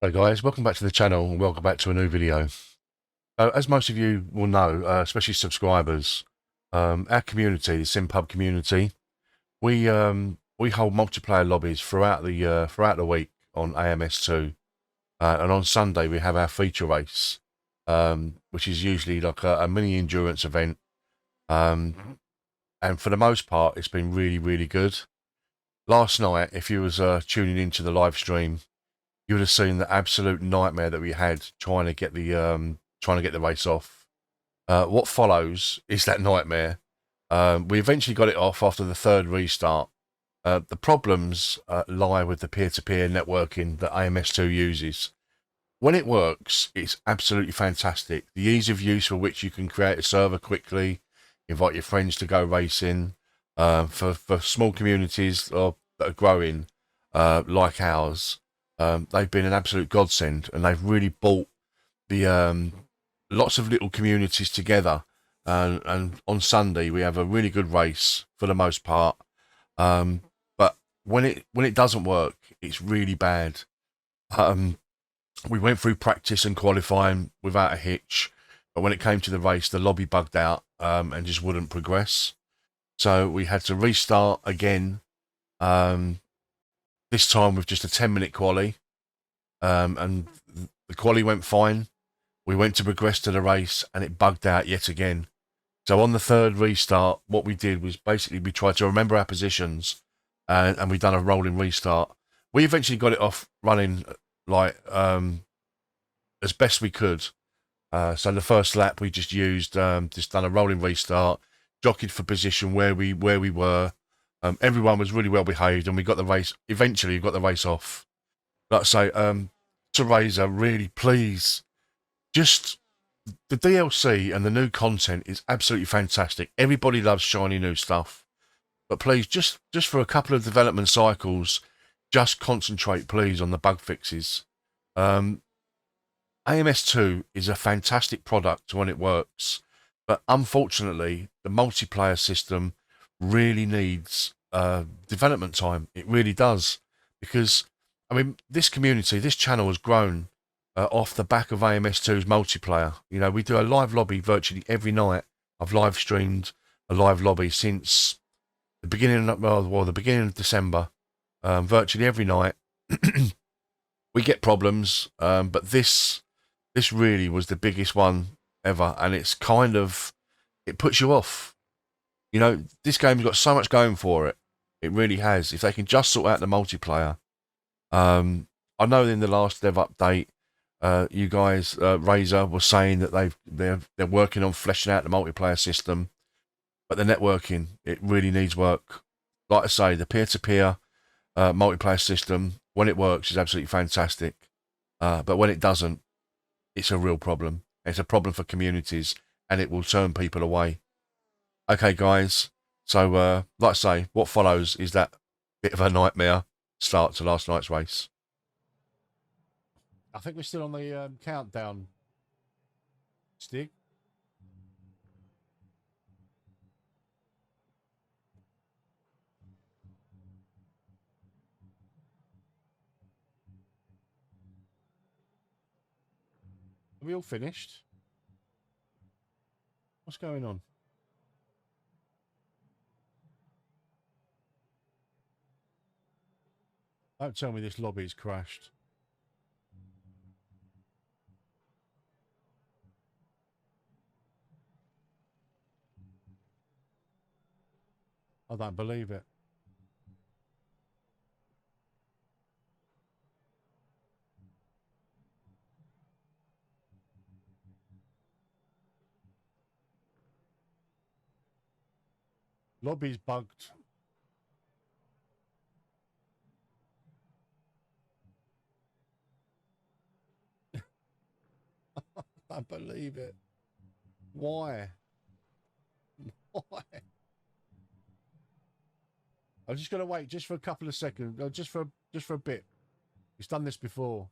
Hi guys, welcome back to the channel and welcome back to a new video. As most of you will know, especially subscribers, our community, the SimPub community, we hold multiplayer lobbies throughout the week on AMS2, and on Sunday we have our feature race, which is usually like a mini endurance event, and for the most part it's been really good. Last night, if you was tuning into the live stream, you would have seen the absolute nightmare that we had trying to get the race off. What follows is that nightmare. We eventually got it off after the third restart. The problems lie with the peer-to-peer networking that AMS2 uses. When it works, it's absolutely fantastic. The ease of use for which you can create a server quickly, invite your friends to go racing. For small communities that are growing, like ours, they've been an absolute godsend, and they've really brought the lots of little communities together. And on Sunday we have a really good race for the most part. But when it doesn't work, it's really bad. We went through practice and qualifying without a hitch, but when it came to the race, the lobby bugged out and just wouldn't progress. So we had to restart again. This time with just a 10-minute quali, and the quali went fine. We went to progress to the race, and it bugged out yet again. So on the third restart, what we did was basically we tried to remember our positions, and we done a rolling restart. We eventually got it off running like as best we could. So the first lap we just used just done a rolling restart, jockeyed for position where we were. Everyone was really well behaved, and we got the race. Eventually, we got the race off. Like I say, to Razor, really please, just the DLC and the new content is absolutely fantastic. Everybody loves shiny new stuff, but please, just for a couple of development cycles, just concentrate, please, on the bug fixes. AMS2 is a fantastic product when it works, but unfortunately, the multiplayer system really needs development time. It really does, because I mean, this community, this channel has grown off the back of AMS2's multiplayer. You know, we do a live lobby virtually every night. I've live streamed a live lobby since the beginning of, well, the beginning of December, virtually every night. We get problems, but this really was the biggest one ever, and it's kind of, it puts you off. You know, this game's got so much going for it. It really has. If they can just sort out the multiplayer. I know in the last dev update, you guys, Razer was saying that they're working on fleshing out the multiplayer system, but the networking, it really needs work. Like I say, the peer-to-peer multiplayer system, when it works, is absolutely fantastic. But when it doesn't, it's a real problem. It's a problem for communities, and it will turn people away. Okay, guys. So, like I say, what follows is that bit of a nightmare start to last night's race. I think we're still on the countdown, Stig. Are we all finished? What's going on? Don't tell me this lobby's crashed. I don't believe it. Lobby's bugged. I don't believe it. Why? Why? I'm just gonna wait just for a couple of seconds. No, just for a bit. He's done this before.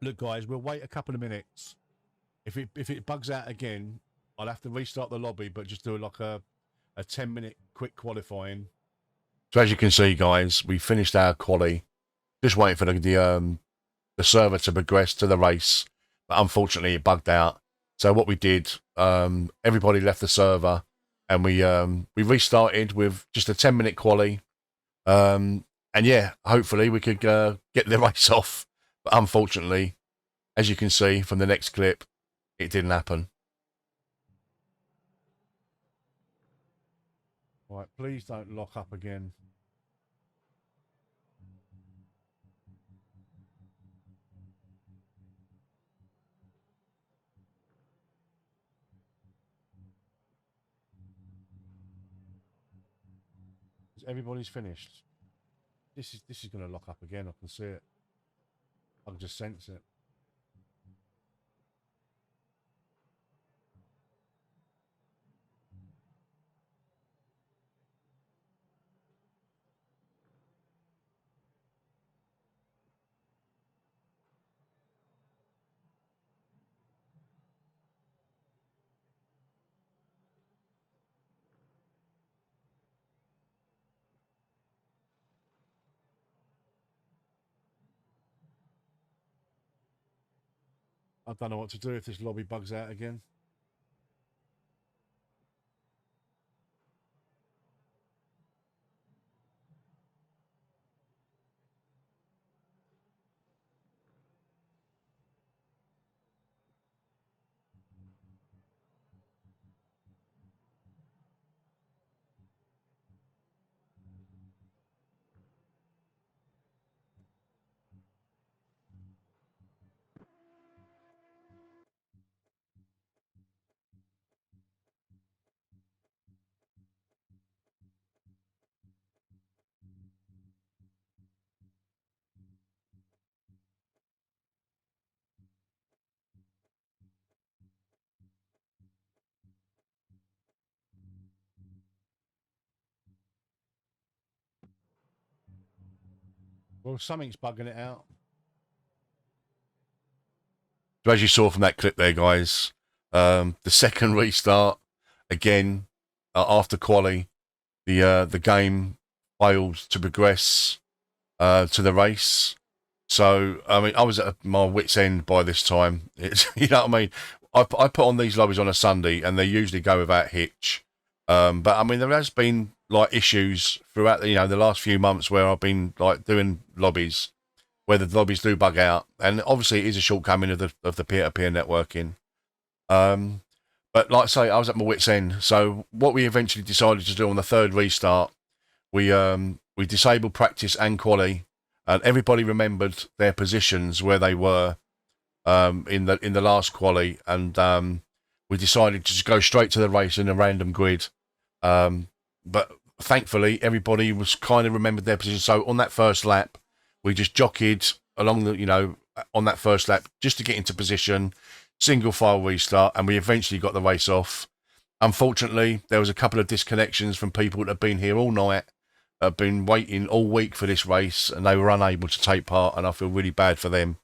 Look, guys, we'll wait a couple of minutes. If it bugs out again, I'll have to restart the lobby, but just do like a 10-minute quick qualifying. So as you can see, guys, we finished our quali. Just waiting for the server to progress to the race, but unfortunately it bugged out. So what we did, everybody left the server, and we restarted with just a 10-minute quali. And yeah, hopefully we could get the race off. But unfortunately, as you can see from the next clip, it didn't happen. Right, please don't lock up again. Everybody's finished. This is going to lock up again. I can see it. I can just sense it. I don't know what to do if this lobby bugs out again. Well, something's bugging it out. So as you saw from that clip there, guys, the second restart, again, after quali, the game failed to progress to the race. So, I mean, I was at my wit's end by this time. It's, you know what I mean? I put on these lobbies on a Sunday, and they usually go without hitch. But I mean, there has been like issues throughout, the last few months where I've been like doing lobbies where the lobbies do bug out, and obviously it is a shortcoming of the peer-to-peer networking. But like I say, I was at my wit's end. So what we eventually decided to do on the third restart, we disabled practice and quali, and everybody remembered their positions where they were in the last quali, and we decided to just go straight to the race in a random grid. But thankfully, everybody was kind of remembered their position. So on that first lap, we just jockeyed along on that first lap just to get into position, single file restart, and we eventually got the race off. Unfortunately, there was a couple of disconnections from people that have been here all night, have been waiting all week for this race, and they were unable to take part, and I feel really bad for them.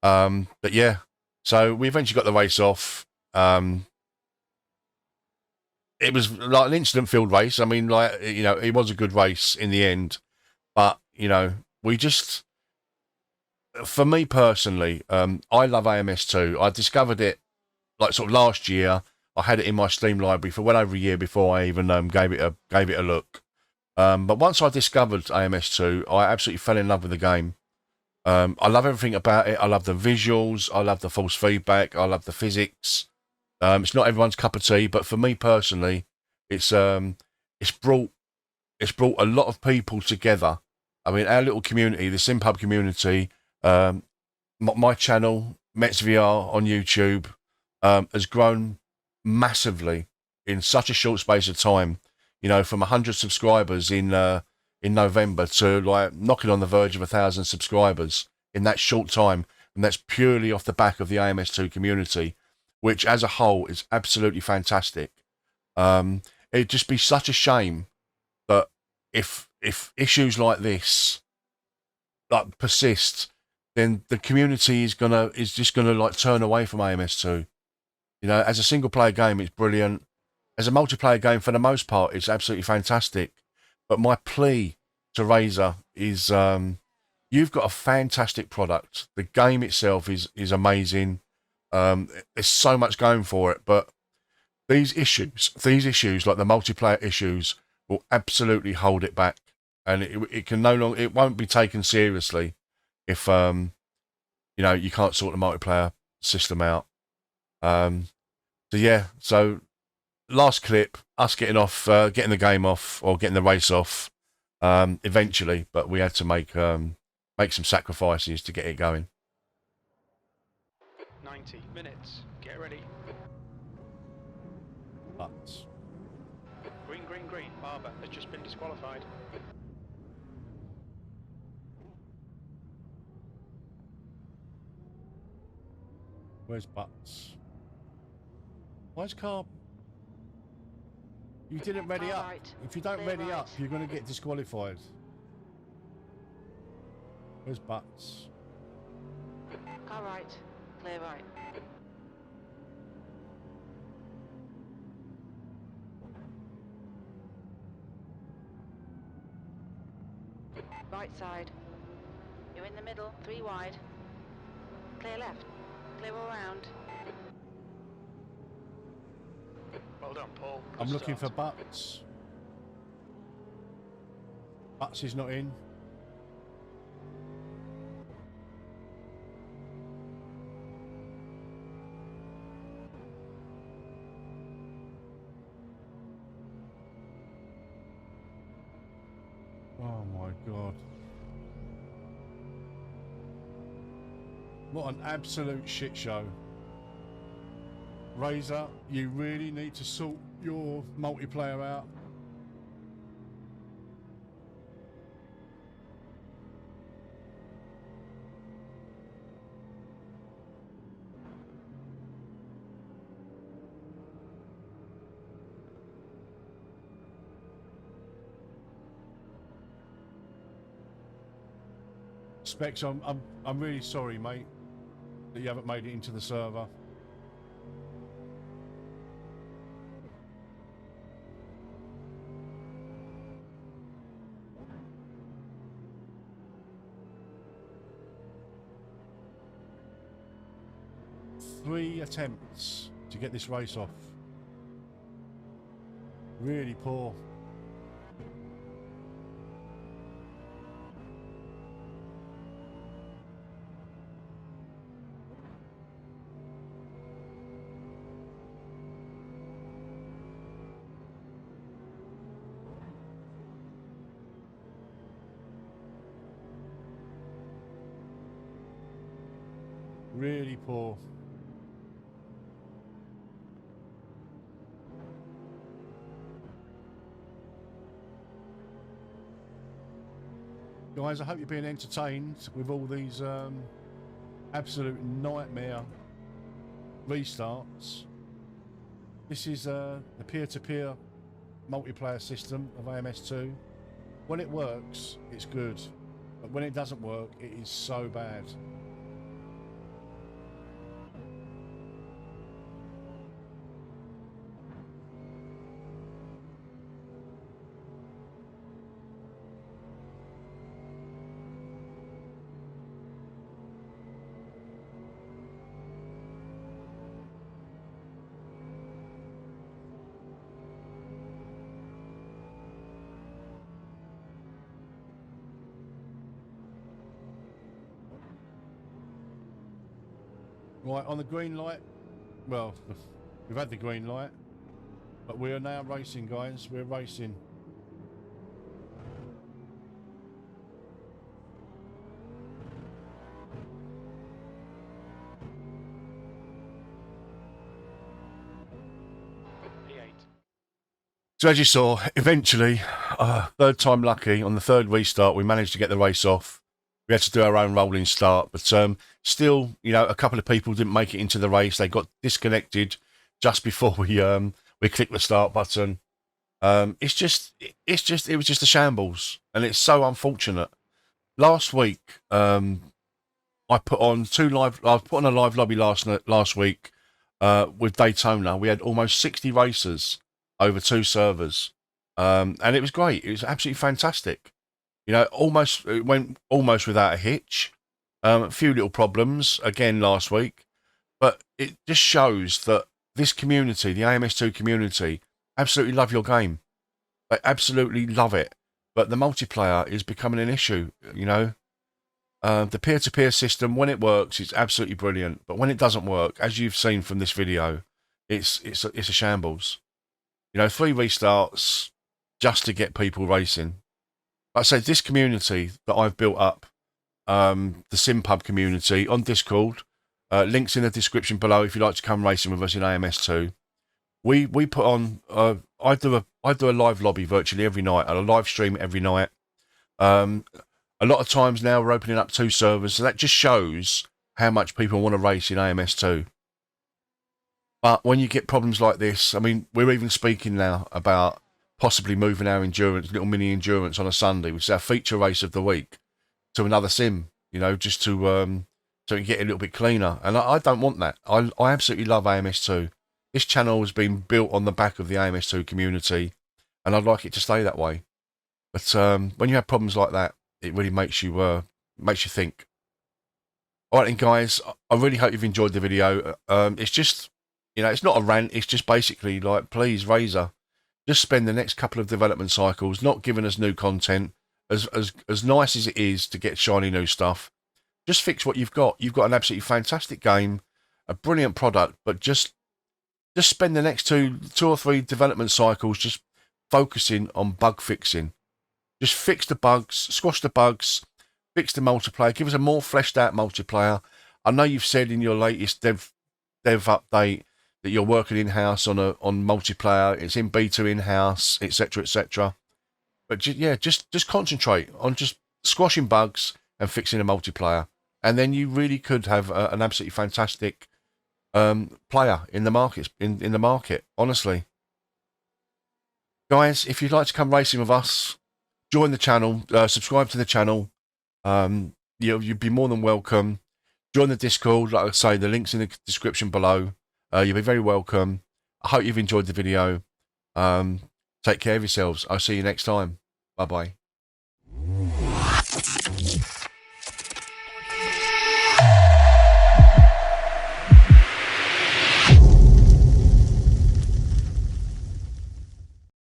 But yeah, so we eventually got the race off. It was like an incident-filled race. I mean, like, it was a good race in the end, but we just, for me personally, I love AMS2. I discovered it like sort of last year. I had it in my Steam library for well over a year before I even gave it a look. But once I discovered AMS2, I absolutely fell in love with the game. I love everything about it. I love the visuals. I love the false feedback. I love the physics. It's not everyone's cup of tea, but for me personally, it's brought a lot of people together. I mean, our little community, the SimPub community, my channel, MetsVR on YouTube, has grown massively in such a short space of time. From 100 subscribers in November to like knocking on the verge of 1,000 subscribers in that short time, and that's purely off the back of the AMS2 community, which as a whole is absolutely fantastic. It'd just be such a shame that if issues like this like persist, then the community is just gonna like turn away from AMS2. You know, as a single player game, it's brilliant. As a multiplayer game, for the most part, it's absolutely fantastic. But my plea to Razer is, you've got a fantastic product. The game itself is amazing. There's so much going for it, but these issues like the multiplayer issues, will absolutely hold it back, and it can no longer, it won't be taken seriously if you know, you can't sort the multiplayer system out. So yeah, so last clip, us getting off, getting the game off, or getting the race off, eventually, but we had to make some sacrifices to get it going. 90 minutes. Get ready. Butts. Green, green, green. Barber has just been disqualified. Where's Butts? Why's car? You didn't ready up. Right. If you don't Clear ready right. up, you're going to get disqualified. Where's Butts? Car right. Clear right. Right side. You're in the middle, 3 wide. Clear left. Clear all round. Well done, Paul. Good I'm looking for start. Butts. Butts is not in. Oh my God. What an absolute shit show. Razer, you really need to sort your multiplayer out. Specs, I'm really sorry, mate, that you haven't made it into the server. Three attempts to get this race off. Really poor. Really poor. Guys, I hope you're being entertained with all these absolute nightmare restarts. This is the peer-to-peer multiplayer system of AMS2. When it works, it's good, but when it doesn't work, it is so bad. Right, on the green light, well, we've had the green light, but we are now racing, guys. We're racing. P8. So as you saw, eventually, third time lucky, on the third restart, we managed to get the race off. We had to do our own rolling start, but still, you know, a couple of people didn't make it into the race. They got disconnected just before we clicked the start button. It was just a shambles, and it's so unfortunate. Last week, I I put on a live lobby last week with Daytona. We had almost 60 racers over 2 servers, and it was great. It was absolutely fantastic. You know, it went almost without a hitch. A few little problems again last week, but it just shows that this community, the AMS2 community, absolutely love your game. They absolutely love it. But the multiplayer is becoming an issue, you know. The peer-to-peer system, when it works, it's absolutely brilliant. But when it doesn't work, as you've seen from this video, it's a shambles. You know, 3 restarts just to get people racing. Like I said, this community that I've built up, the SimPub community on Discord, links in the description below if you'd like to come racing with us in AMS2. We put on, I do a live lobby virtually every night, and a live stream every night. A lot of times now we're opening up 2 servers, so that just shows how much people want to race in AMS2. But when you get problems like this, I mean, we're even speaking now about possibly moving our endurance, little mini endurance on a Sunday, which is our feature race of the week, to another sim, you know, just to so we can get a little bit cleaner. And I don't want that. I absolutely love AMS2. This channel has been built on the back of the AMS2 community, and I'd like it to stay that way. But when you have problems like that, it really makes you think. All right, then, guys, I really hope you've enjoyed the video. It's just, you know, it's not a rant. It's just basically like, please, Razer, just spend the next couple of development cycles not giving us new content. As nice as it is to get shiny new stuff, just fix what you've got. You've got an absolutely fantastic game, a brilliant product, but just spend the next two or three development cycles just focusing on bug fixing. Just fix the bugs, squash the bugs, fix the multiplayer, give us a more fleshed out multiplayer. I know you've said in your latest dev update that you're working in-house on multiplayer. It's in beta in-house, etc., etc. But just concentrate on just squashing bugs and fixing the multiplayer, and then you really could have an absolutely fantastic player in the market. In the market, honestly, guys, if you'd like to come racing with us, join the channel, subscribe to the channel. You'd be more than welcome. Join the Discord, like I say, the link's in the description below. You'll be very welcome. I hope you've enjoyed the video. Take care of yourselves. I'll see you next time. Bye bye.